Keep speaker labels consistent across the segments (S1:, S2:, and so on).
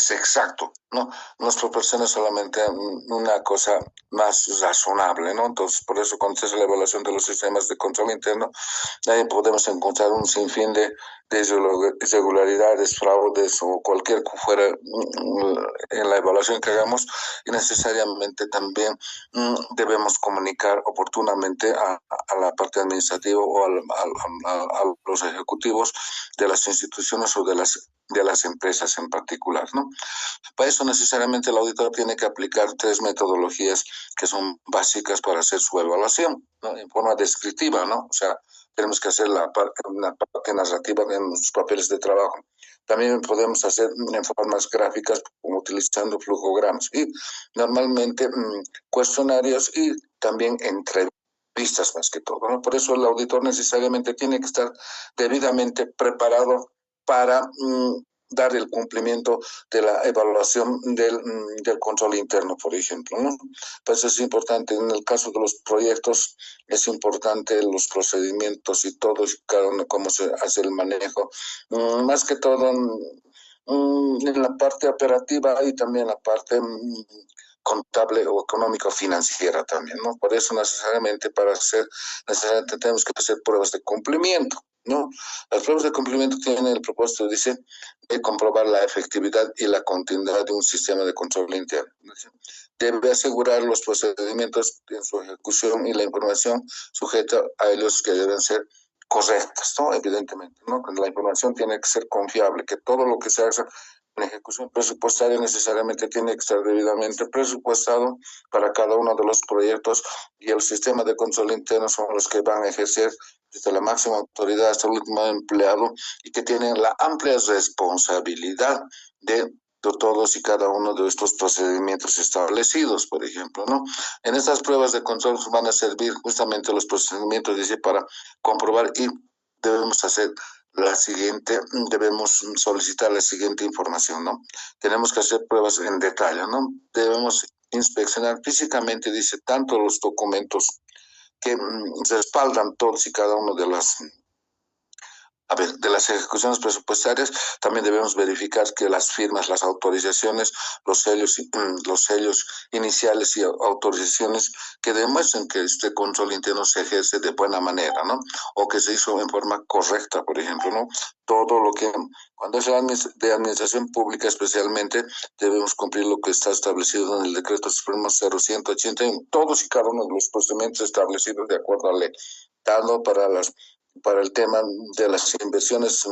S1: es exacto, ¿no? Nos proporciona solamente una cosa más razonable, ¿no? Entonces, por eso, cuando se hace la evaluación de los sistemas de control interno, ahí podemos encontrar un sinfín de irregularidades, fraudes o cualquier que fuera en la evaluación que hagamos, y necesariamente también debemos comunicar oportunamente a la parte administrativa o a los ejecutivos de las instituciones o de las empresas en particular, ¿no? Para eso necesariamente el auditor tiene que aplicar tres metodologías que son básicas para hacer su evaluación, ¿no? En forma descriptiva, ¿no? O sea, tenemos que hacer una parte narrativa en los papeles de trabajo. También podemos hacer en formas gráficas utilizando flujogramas y normalmente cuestionarios y también entrevistas más que todo, ¿no? Por eso el auditor necesariamente tiene que estar debidamente preparado para dar el cumplimiento de la evaluación del control interno, por ejemplo, ¿no? Pues es importante, en el caso de los proyectos, es importante los procedimientos y todo, cada uno, cómo se hace el manejo, más que todo en la parte operativa y también la parte contable o económico financiera también, ¿no? Por eso necesariamente necesariamente tenemos que hacer pruebas de cumplimiento, ¿no? Las pruebas de cumplimiento tienen el propósito, dice, de comprobar la efectividad y la continuidad de un sistema de control interno. Debe asegurar los procedimientos en su ejecución y la información sujeta a ellos que deben ser correctas, ¿no? Evidentemente, ¿no? La información tiene que ser confiable, que todo lo que se haga en ejecución presupuestaria necesariamente tiene que estar debidamente presupuestado para cada uno de los proyectos, y el sistema de control interno son los que van a ejercer desde la máxima autoridad hasta el último empleado y que tienen la amplia responsabilidad de todos y cada uno de estos procedimientos establecidos, por ejemplo, ¿no? En estas pruebas de control van a servir justamente los procedimientos, dice, para comprobar, y debemos hacer la siguiente, debemos solicitar la siguiente información, ¿no? Tenemos que hacer pruebas en detalle, ¿no? Debemos inspeccionar físicamente, dice, tanto los documentos que respaldan todos y cada uno de las ejecuciones presupuestarias. También debemos verificar que las firmas, las autorizaciones, los sellos iniciales y autorizaciones que demuestren que este control interno se ejerce de buena manera, ¿no? O que se hizo en forma correcta, por ejemplo, ¿no? Todo lo que, cuando es de administración pública especialmente, debemos cumplir lo que está establecido en el decreto supremo 0181, todos y cada uno de los procedimientos establecidos de acuerdo a la ley, dado para el tema de las inversiones,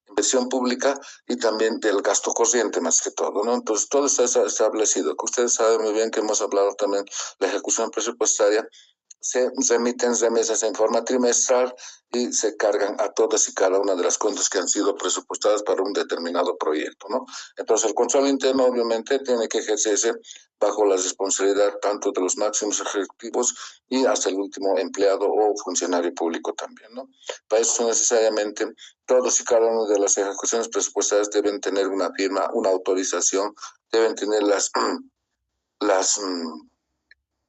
S1: inversión pública y también del gasto corriente más que todo, ¿no? Entonces todo está establecido. Ustedes saben muy bien que hemos hablado también de la ejecución presupuestaria. Se remiten remesas en forma trimestral y se cargan a todas y cada una de las cuentas que han sido presupuestadas para un determinado proyecto, ¿no? Entonces el control interno obviamente tiene que ejercerse bajo la responsabilidad tanto de los máximos ejecutivos y hasta el último empleado o funcionario público también, ¿no? Para eso necesariamente todos y cada una de las ejecuciones presupuestarias deben tener una firma, una autorización, deben tener las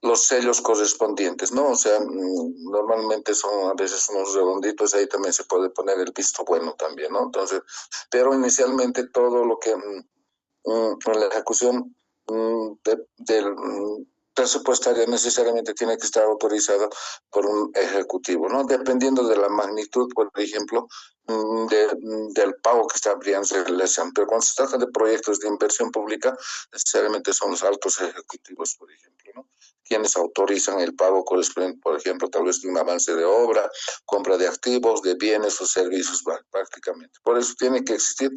S1: los sellos correspondientes, ¿no? O sea, normalmente son a veces unos redonditos, ahí también se puede poner el visto bueno también, ¿no? Entonces, pero inicialmente todo lo que en la ejecución del presupuestaria necesariamente tiene que estar autorizado por un ejecutivo, ¿no? Dependiendo de la magnitud, por ejemplo, del pago que está en relación. Pero cuando se trata de proyectos de inversión pública, necesariamente son los altos ejecutivos, por ejemplo, ¿no? Quienes autorizan el pago correspondiente, por ejemplo, tal vez de un avance de obra, compra de activos, de bienes o servicios prácticamente. Por eso tiene que existir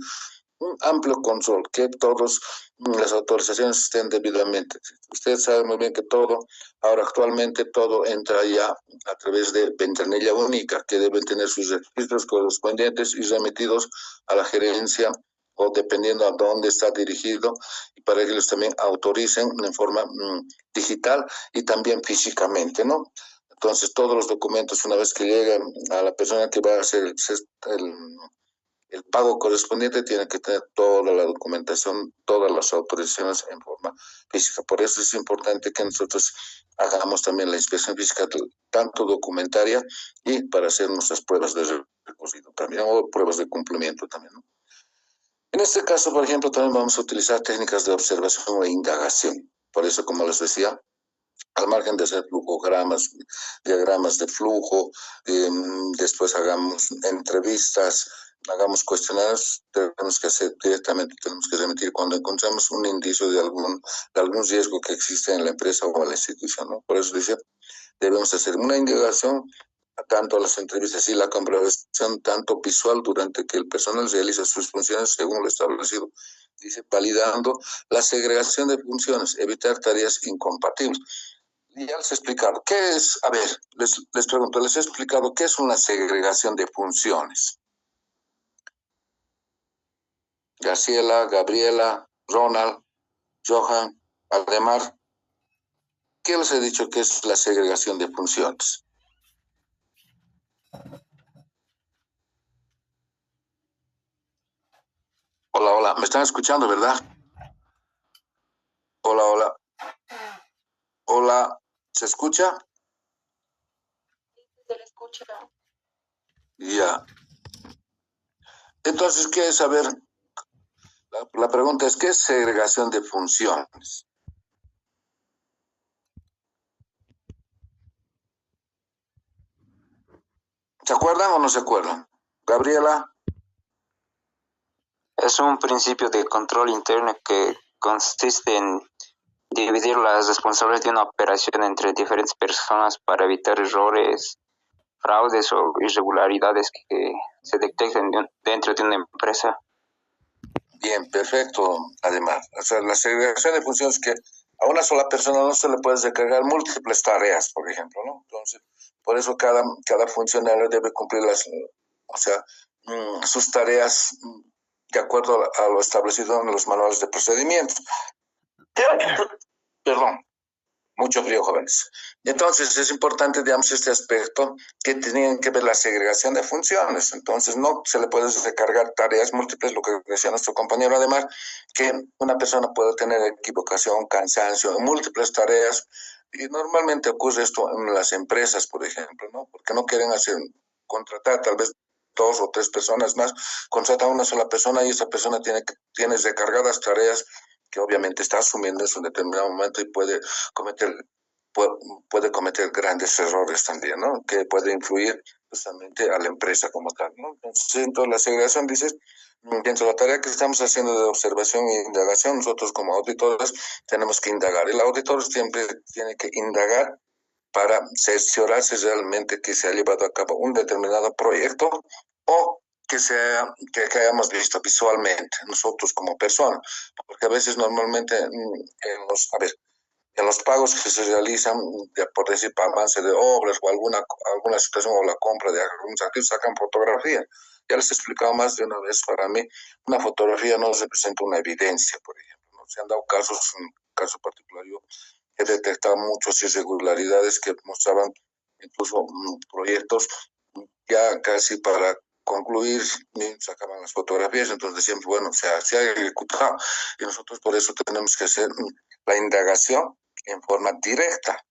S1: un amplio control, que todas las autorizaciones estén debidamente. Usted sabe muy bien que todo, ahora actualmente todo entra ya a través de ventanilla única, que deben tener sus registros correspondientes y remitidos a la gerencia o dependiendo a dónde está dirigido, y para que ellos también autoricen en forma digital y también físicamente, ¿no? Entonces todos los documentos, una vez que llegan a la persona que va a hacer el pago correspondiente, tiene que tener toda la documentación, todas las autorizaciones en forma física. Por eso es importante que nosotros hagamos también la inspección física, tanto documentaria y para hacer nuestras pruebas de recorrido también, o pruebas de cumplimiento también, ¿no? En este caso, por ejemplo, también vamos a utilizar técnicas de observación e indagación. Por eso, como les decía, al margen de hacer flujogramas, diagramas de flujo, después hagamos entrevistas, hagamos cuestionarios, tenemos que hacer directamente, tenemos que remitir cuando encontramos un indicio de algún riesgo que existe en la empresa o en la institución, ¿no? Por eso dice, debemos hacer una indagación, tanto a las entrevistas y la comprobación, tanto visual durante que el personal realiza sus funciones según lo establecido. Dice, validando la segregación de funciones, evitar tareas incompatibles. Ya les he explicado, ¿qué es? A ver, les pregunto, les he explicado qué es una segregación de funciones. Graciela, Gabriela, Ronald, Johan, Aldemar, ¿qué les he dicho que es la segregación de funciones? Hola, hola, ¿me están escuchando, verdad? Hola, hola, hola, ¿se escucha?
S2: Se le escucha.
S1: Ya. Entonces, ¿qué es? A ver, la pregunta es, ¿qué es segregación de funciones? ¿Se acuerdan o no se acuerdan? Gabriela.
S3: Es un principio de control interno que consiste en dividir las responsabilidades de una operación entre diferentes personas para evitar errores, fraudes o irregularidades que se detecten dentro de una empresa.
S1: Bien, perfecto. Además, o sea, la segregación de funciones que a una sola persona no se le puede recargar múltiples tareas, por ejemplo, ¿no? Entonces, por eso cada funcionario debe cumplir o sea, sus tareas de acuerdo a lo establecido en los manuales de procedimientos. Perdón. Mucho frío, jóvenes. Entonces, es importante, digamos, este aspecto que tenían que ver la segregación de funciones. Entonces, no se le puede recargar tareas múltiples, lo que decía nuestro compañero, además, que una persona puede tener equivocación, cansancio, múltiples tareas. Y normalmente ocurre esto en las empresas, por ejemplo, ¿no? Porque no quieren contratar tal vez dos o tres personas más, contratan a una sola persona y esa persona tiene recargadas tareas que obviamente está asumiendo en un determinado momento y cometer, puede, puede cometer grandes errores también, ¿no? Que puede influir justamente a la empresa como tal, ¿no? Entonces la segregación, dices, dentro de la tarea que estamos haciendo de observación e indagación, nosotros como auditores tenemos que indagar. El auditor siempre tiene que indagar para cerciorarse realmente que se ha llevado a cabo un determinado proyecto o que hayamos visto visualmente nosotros como personas, porque a veces normalmente en los pagos que se realizan, por decir, para avance de obras o alguna situación o la compra de algunos activos, sacan fotografía. Ya les he explicado más de una vez, para mí, una fotografía no representa una evidencia, por ejemplo. ¿No? Se han dado casos, en un caso particular, yo he detectado muchas irregularidades que mostraban incluso proyectos ya casi para concluir, sacaban las fotografías, entonces siempre, bueno, se ha ejecutado y nosotros por eso tenemos que hacer la indagación en forma directa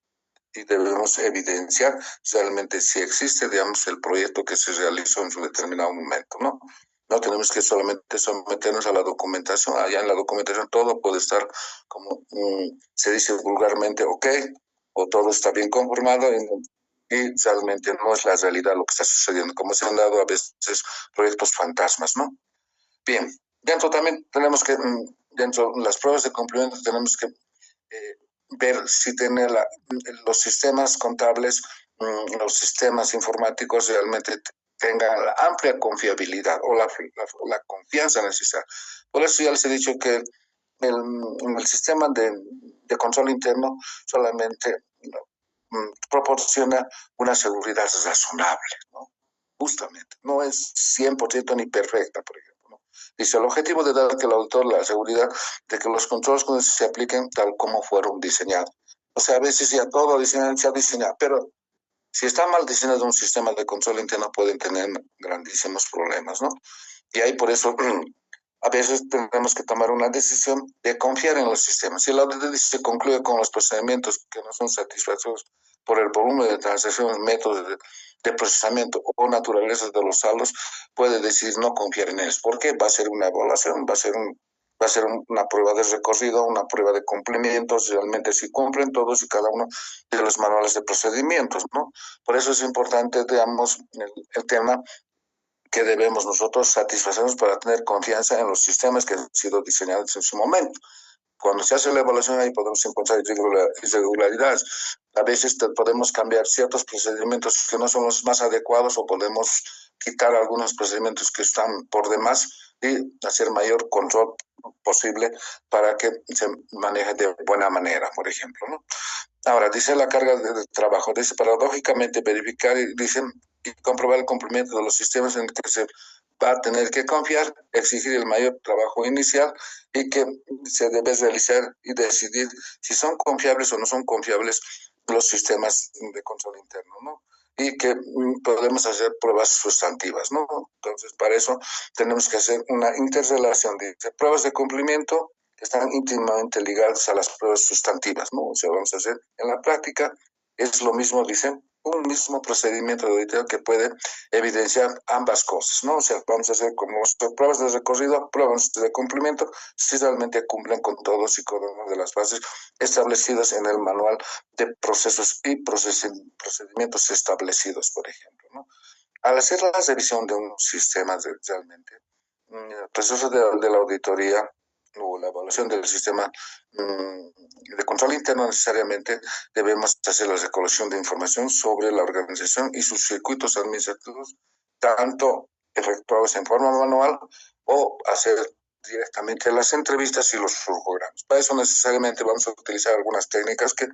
S1: y debemos evidenciar realmente si existe, digamos, el proyecto que se realizó en su determinado momento, ¿no? No tenemos que solamente someternos a la documentación. Allá en la documentación todo puede estar como se dice vulgarmente, ok, o todo está bien conformado y realmente no es la realidad lo que está sucediendo, como se han dado a veces proyectos fantasmas, ¿no? Bien, dentro también tenemos que, dentro de las pruebas de cumplimiento tenemos que ver si tiene los sistemas contables, los sistemas informáticos realmente tengan la amplia confiabilidad o la confianza necesaria. Por eso ya les he dicho que el sistema de control interno solamente proporciona una seguridad razonable, ¿no? Justamente, no es 100% ni perfecta, por ejemplo. ¿No? Dice, el objetivo de dar al auditor la seguridad de que los controles se apliquen tal como fueron diseñados. O sea, a veces ya todo se ha diseñado, pero si está mal diseñado un sistema de control interno pueden tener grandísimos problemas, ¿no? Y ahí por eso a veces tenemos que tomar una decisión de confiar en los sistemas. Si el audit se concluye con los procedimientos que no son satisfactorios por el volumen de transacciones, métodos de procesamiento o naturaleza de los saldos, puede decidir no confiar en ellos. ¿Por qué? Va a ser una evaluación, va a ser una prueba de recorrido, una prueba de cumplimientos, realmente si cumplen todos y cada uno de los manuales de procedimientos, ¿no? Por eso es importante, digamos, el tema que debemos nosotros satisfacernos para tener confianza en los sistemas que han sido diseñados en su momento. Cuando se hace la evaluación ahí podemos encontrar irregularidades. A veces podemos cambiar ciertos procedimientos que no son los más adecuados o podemos quitar algunos procedimientos que están por demás y hacer mayor control posible para que se maneje de buena manera, por ejemplo, ¿no? Ahora, dice la carga de trabajo, dice paradójicamente verificar y dicen y comprobar el cumplimiento de los sistemas en el que se va a tener que confiar, exigir el mayor trabajo inicial y que se debe realizar y decidir si son confiables o no son confiables los sistemas de control interno, ¿no? Y que podemos hacer pruebas sustantivas, ¿no? Entonces, para eso tenemos que hacer una interrelación de pruebas de cumplimiento que están íntimamente ligadas a las pruebas sustantivas, ¿no? O sea, vamos a hacer en la práctica, es lo mismo, dicen, un mismo procedimiento de auditoría que puede evidenciar ambas cosas, ¿no? O sea, vamos a hacer como pruebas de recorrido, pruebas de cumplimiento, si realmente cumplen con todos y cada una de las bases establecidas en el manual de procesos y procedimientos establecidos, por ejemplo, ¿no? Al hacer la revisión de un sistema realmente, el proceso de la auditoría o la evaluación del sistema de control interno necesariamente debemos hacer la recolección de información sobre la organización y sus circuitos administrativos, tanto efectuados en forma manual o hacer directamente las entrevistas y los flujogramas. Para eso necesariamente vamos a utilizar algunas técnicas que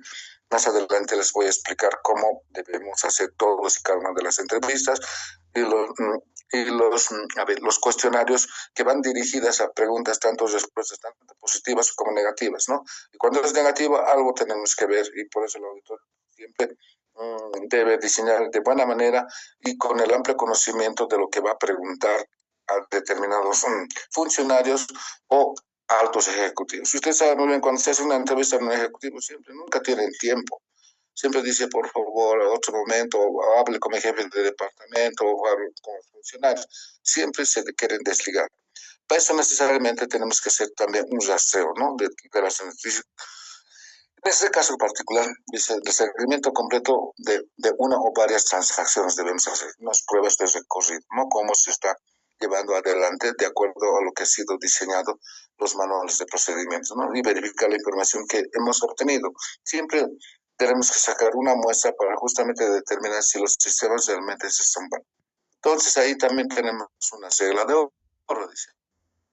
S1: más adelante les voy a explicar cómo debemos hacer todos y cada una de las entrevistas y los cuestionarios que van dirigidas a preguntas, tanto respuestas tanto positivas como negativas, ¿no? Y cuando es negativo, algo tenemos que ver y por eso el auditor siempre debe diseñar de buena manera y con el amplio conocimiento de lo que va a preguntar a determinados funcionarios o altos ejecutivos. Usted sabe muy bien, cuando se hace una entrevista a un ejecutivo, siempre nunca tienen tiempo. Siempre dice, por favor, a otro momento, o hable con mi jefe de departamento o hable con los funcionarios. Siempre se quieren desligar. Para eso necesariamente tenemos que hacer también un rastreo, ¿no? De las noticias. En este caso particular, dice, el seguimiento completo de una o varias transacciones debemos hacer, unas pruebas de recorrido, ¿no? Cómo se está llevando adelante de acuerdo a lo que ha sido diseñado los manuales de procedimientos, ¿no? Y verificar la información que hemos obtenido. Siempre tenemos que sacar una muestra para justamente determinar si los sistemas realmente se están buenos. Entonces ahí también tenemos una regla de oro, dice.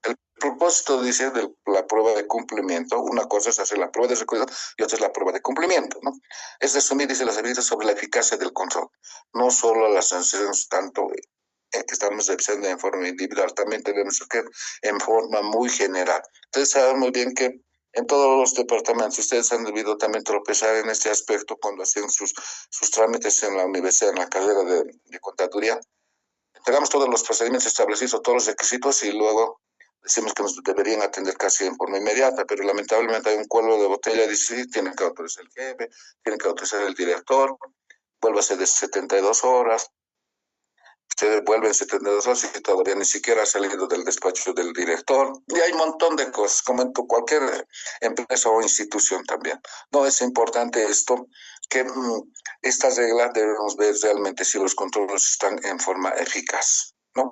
S1: El propósito, dice, de la prueba de cumplimiento, una cosa es hacer la prueba de recorrido y otra es la prueba de cumplimiento, ¿no? Es resumir, dice, las evidencias sobre la eficacia del control, no solo las sanciones, tanto que estamos revisando en forma individual, también tenemos que en forma muy general. Ustedes saben muy bien que en todos los departamentos ustedes han debido también tropezar en este aspecto cuando hacen sus trámites en la universidad, en la carrera de contaduría. Entregamos todos los procedimientos establecidos, todos los requisitos y luego decimos que nos deberían atender casi en forma inmediata, pero lamentablemente hay un cuello de botella, dice, sí, tienen que autorizar el jefe, tienen que autorizar el director, vuelve a ser de 72 horas, ustedes vuelven 72 horas y todavía ni siquiera ha salido del despacho del director. Y hay un montón de cosas, como en cualquier empresa o institución también. No es importante esto, que esta regla debemos ver realmente si los controles están en forma eficaz, ¿no?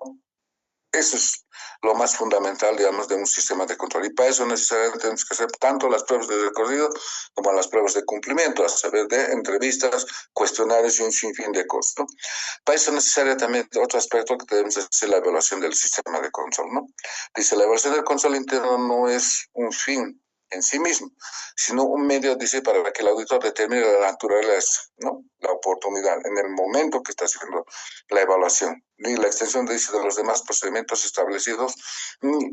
S1: Eso es lo más fundamental, digamos, de un sistema de control. Y para eso necesariamente tenemos que hacer tanto las pruebas de recorrido como las pruebas de cumplimiento, a saber, de entrevistas, cuestionarios y un sinfín de cosas, ¿no? Para eso necesariamente también otro aspecto que debemos hacer la evaluación del sistema de control, ¿no? Dice, la evaluación del control interno no es un fin en sí mismo, sino un medio, dice, para que el auditor determine la naturaleza, ¿no? La oportunidad en el momento que está haciendo la evaluación y la extensión, dice, de los demás procedimientos establecidos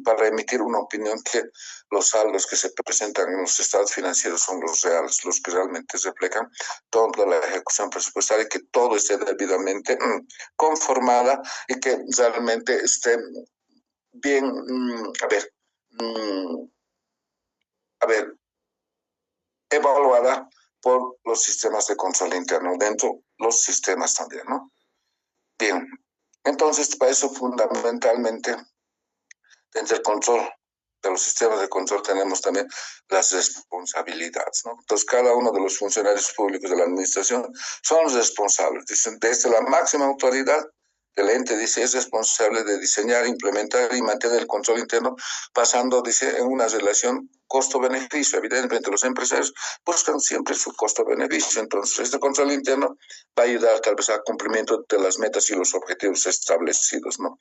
S1: para emitir una opinión que los saldos que se presentan en los estados financieros son los reales, los que realmente reflejan toda la ejecución presupuestaria y que todo esté debidamente conformada y que realmente esté bien, a ver, evaluada por los sistemas de control interno, dentro los sistemas también, ¿no? Bien, entonces para eso fundamentalmente dentro del control de los sistemas de control tenemos también las responsabilidades, ¿no? Entonces cada uno de los funcionarios públicos de la administración son los responsables, dicen, desde la máxima autoridad del ente, dice, es responsable de diseñar, implementar y mantener el control interno, pasando, dice, en una relación costo-beneficio. Evidentemente los empresarios buscan siempre su costo-beneficio, entonces este control interno va a ayudar tal vez al cumplimiento de las metas y los objetivos establecidos, ¿no?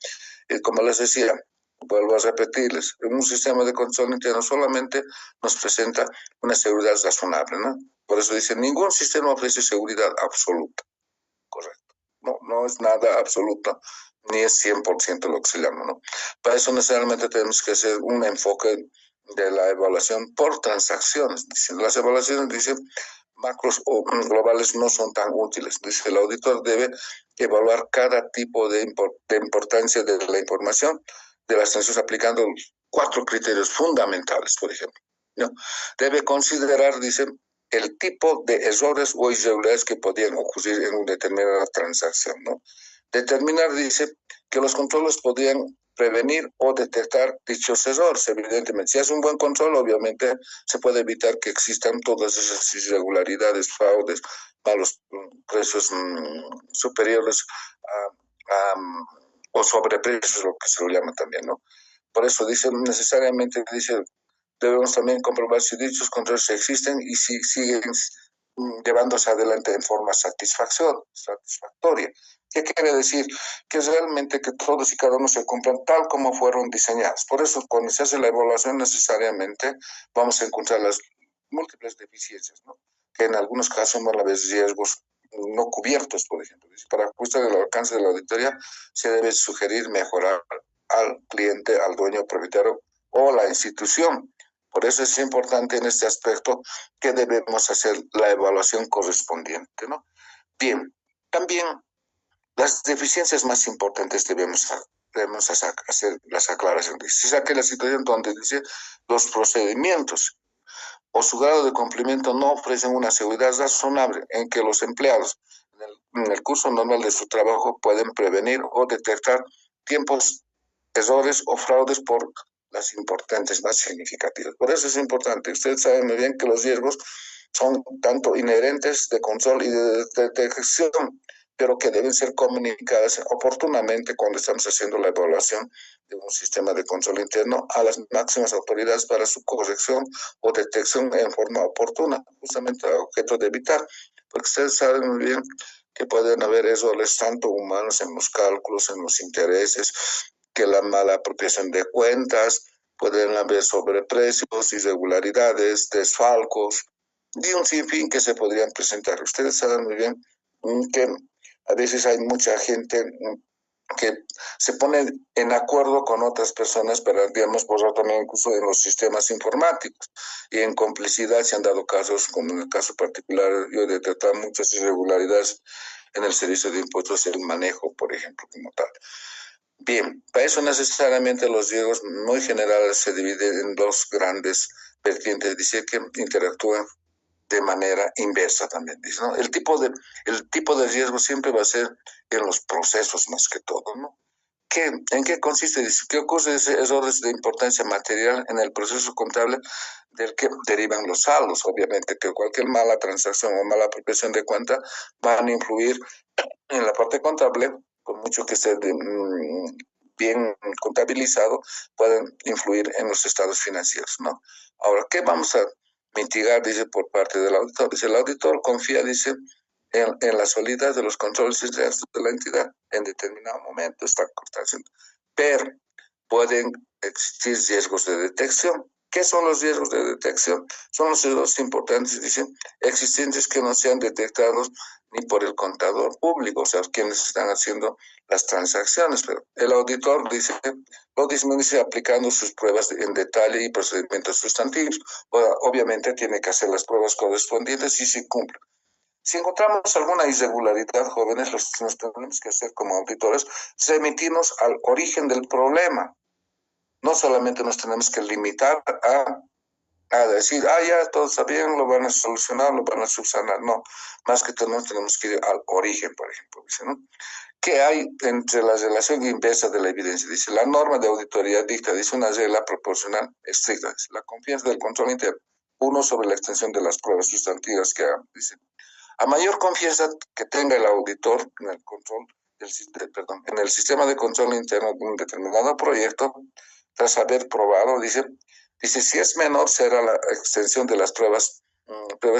S1: Como les decía, vuelvo a repetirles, en un sistema de control interno solamente nos presenta una seguridad razonable, ¿no? Por eso dicen, ningún sistema ofrece seguridad absoluta, correcto. No es nada absoluto, ni es 100% lo que se llama, ¿no? Para eso necesariamente tenemos que hacer un enfoque de la evaluación por transacciones. Dicen, las evaluaciones, dicen, macros o globales no son tan útiles. Dice, el auditor debe evaluar cada tipo de importancia de la información de las transacciones aplicando 4 criterios fundamentales, por ejemplo, ¿no? Debe considerar, dice, el tipo de errores o irregularidades que podían ocurrir en una determinada transacción, ¿no? Determinar, dice, que los controles podían prevenir o detectar dichos errores. Evidentemente, si hace un buen control, obviamente se puede evitar que existan todas esas irregularidades, fraudes, malos precios superiores o sobreprecios, lo que se lo llama también, ¿no? Por eso dice, necesariamente dice, debemos también comprobar si dichos controles existen y si siguen llevándose adelante en forma satisfactoria. ¿Qué quiere decir? Que realmente que todos y cada uno se cumplan tal como fueron diseñados. Por eso, cuando se hace la evaluación, necesariamente vamos a encontrar las múltiples deficiencias, ¿no? Que en algunos casos no la ves riesgos no cubiertos, por ejemplo. Para ajustar el alcance de la auditoría, se debe sugerir mejorar al cliente, al dueño propietario o la institución. Por eso es importante en este aspecto que debemos hacer la evaluación correspondiente, ¿no? Bien, también las deficiencias más importantes debemos hacer las aclaraciones. Si saque la situación donde dice los procedimientos o su grado de cumplimiento no ofrecen una seguridad razonable en que los empleados en el curso normal de su trabajo pueden prevenir o detectar tiempos, errores o fraudes por las importantes más significativas. Por eso es importante. Ustedes saben muy bien que los riesgos son tanto inherentes de control y de detección, pero que deben ser comunicadas oportunamente cuando estamos haciendo la evaluación de un sistema de control interno a las máximas autoridades para su corrección o detección en forma oportuna, justamente a objeto de evitar, porque ustedes saben muy bien que pueden haber errores tanto humanos en los cálculos, en los intereses, que la mala apropiación de cuentas, pueden haber sobreprecios, irregularidades, desfalcos, y un sinfín que se podrían presentar. Ustedes saben muy bien que a veces hay mucha gente que se pone en acuerdo con otras personas para, digamos, borrar también incluso en los sistemas informáticos. Y en complicidad se han dado casos, como en el caso particular, yo he detectado muchas irregularidades en el servicio de impuestos y el manejo, por ejemplo, como tal. Bien, para eso necesariamente los riesgos muy generales se dividen en dos grandes vertientes, dice que interactúan de manera inversa también, dice, ¿no? El tipo de riesgo siempre va a ser en los procesos más que todo, ¿no? ¿En qué consiste? Dice, ¿qué ocurre? Errores de importancia material en el proceso contable del que derivan los saldos. Obviamente que cualquier mala transacción o mala apropiación de cuenta van a influir en la parte contable, por mucho que esté bien contabilizado, pueden influir en los estados financieros, ¿no? Ahora, ¿qué vamos a mitigar, dice, por parte del auditor? Dice, el auditor confía, dice, en la solidez de los controles internos de la entidad en determinado momento, está haciendo. Pero pueden existir riesgos de detección. ¿Qué son los riesgos de detección? Son los riesgos importantes, dicen, existentes que no sean detectados ni por el contador público, o sea, quienes están haciendo las transacciones, pero el auditor dice, lo disminuye aplicando sus pruebas en detalle y procedimientos sustantivos. Obviamente tiene que hacer las pruebas correspondientes y se cumple. Si encontramos alguna irregularidad, jóvenes, lo que nos tenemos que hacer como auditores es remitirnos al origen del problema. No solamente nos tenemos que limitar a a decir, ya todo está bien, lo van a solucionar, lo van a subsanar. No, más que todo tenemos que ir al origen, por ejemplo, dice, ¿no? ¿Qué hay entre la relación inversa de la evidencia? Dice, la norma de auditoría dicta, dice, una regla proporcional estricta, dice, la confianza del control interno, uno sobre la extensión de las pruebas sustantivas que haga, dice, a mayor confianza que tenga el auditor en el control en el sistema de control interno de un determinado proyecto, tras haber probado, dice si es menor será la extensión de las pruebas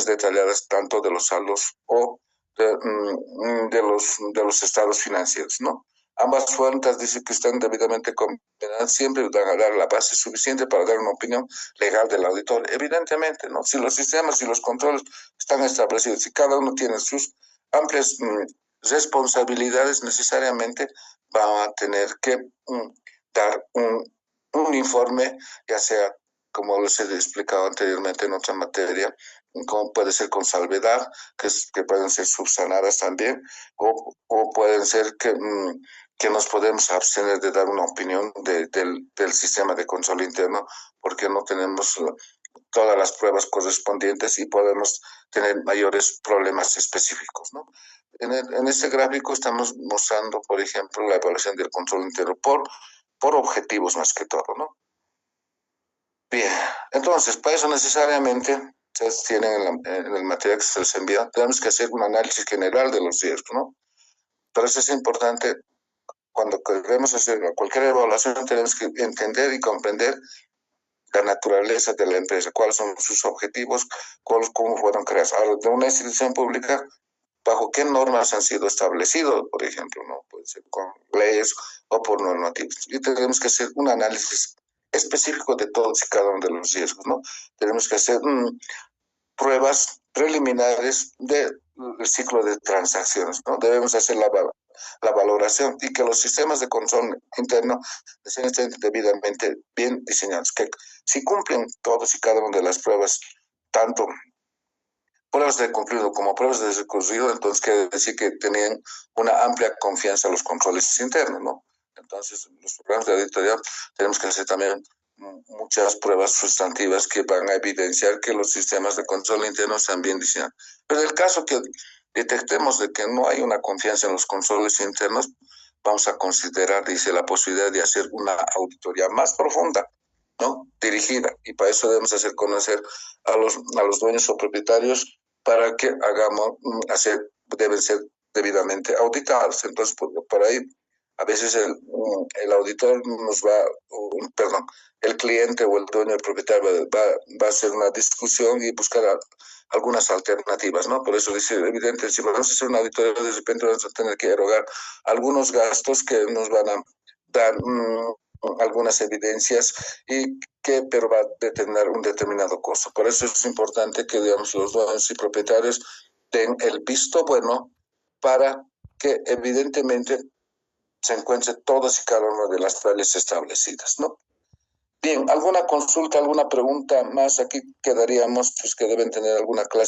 S1: detalladas tanto de los saldos o de los estados financieros, ¿no? Ambas fuentes dicen que están debidamente combinadas, siempre van a dar la base suficiente para dar una opinión legal del auditor. Evidentemente, ¿no? Si los sistemas y los controles están establecidos y cada uno tiene sus amplias responsabilidades, necesariamente van a tener que dar un informe, ya sea, como les he explicado anteriormente en otra materia, como puede ser con salvedad, que pueden ser subsanadas también, o pueden ser que nos podemos abstener de dar una opinión del sistema de control interno, porque no tenemos todas las pruebas correspondientes y podemos tener mayores problemas específicos, ¿no? En este gráfico estamos mostrando, por ejemplo, la evaluación del control interno por objetivos más que todo, ¿no? Bien, entonces, para eso necesariamente, ustedes tienen en el material que se les envía, tenemos que hacer un análisis general de los riesgos, ¿no? Por eso es importante, cuando queremos hacer cualquier evaluación, tenemos que entender y comprender la naturaleza de la empresa, cuáles son sus objetivos, cómo fueron creados. Ahora, de una institución pública, bajo qué normas han sido establecidos, por ejemplo, ¿no? Puede ser con leyes o por normativas. Y tenemos que hacer un análisis específico de todos y cada uno de los riesgos, ¿no? Tenemos que hacer pruebas preliminares del ciclo de transacciones, ¿no? Debemos hacer la valoración y que los sistemas de control interno estén debidamente bien diseñados, que si cumplen todos y cada una de las pruebas, tanto pruebas de cumplido como pruebas de recorrido, entonces quiere decir que tenían una amplia confianza en los controles internos, ¿no? Entonces, en los programas de auditoría tenemos que hacer también muchas pruebas sustantivas que van a evidenciar que los sistemas de control interno están bien diseñados. Pero en el caso que detectemos de que no hay una confianza en los controles internos, vamos a considerar, dice, la posibilidad de hacer una auditoría más profunda, ¿no? Dirigida. Y para eso debemos hacer conocer a los dueños o propietarios para que deben ser debidamente auditados. Entonces, por ahí, a veces el auditor perdón, el cliente o el dueño o propietario va a hacer una discusión y buscar algunas alternativas, ¿no? Por eso dice, evidente, si vamos a hacer una auditoría, de repente vamos a tener que erogar algunos gastos que nos van a dar algunas evidencias pero va a tener un determinado costo. Por eso es importante que, digamos, los dueños y propietarios den el visto bueno para que evidentemente se encuentre todas y cada una de las tablas establecidas, ¿no? Bien, ¿alguna consulta, alguna pregunta más? Aquí quedaríamos, pues que deben tener alguna clase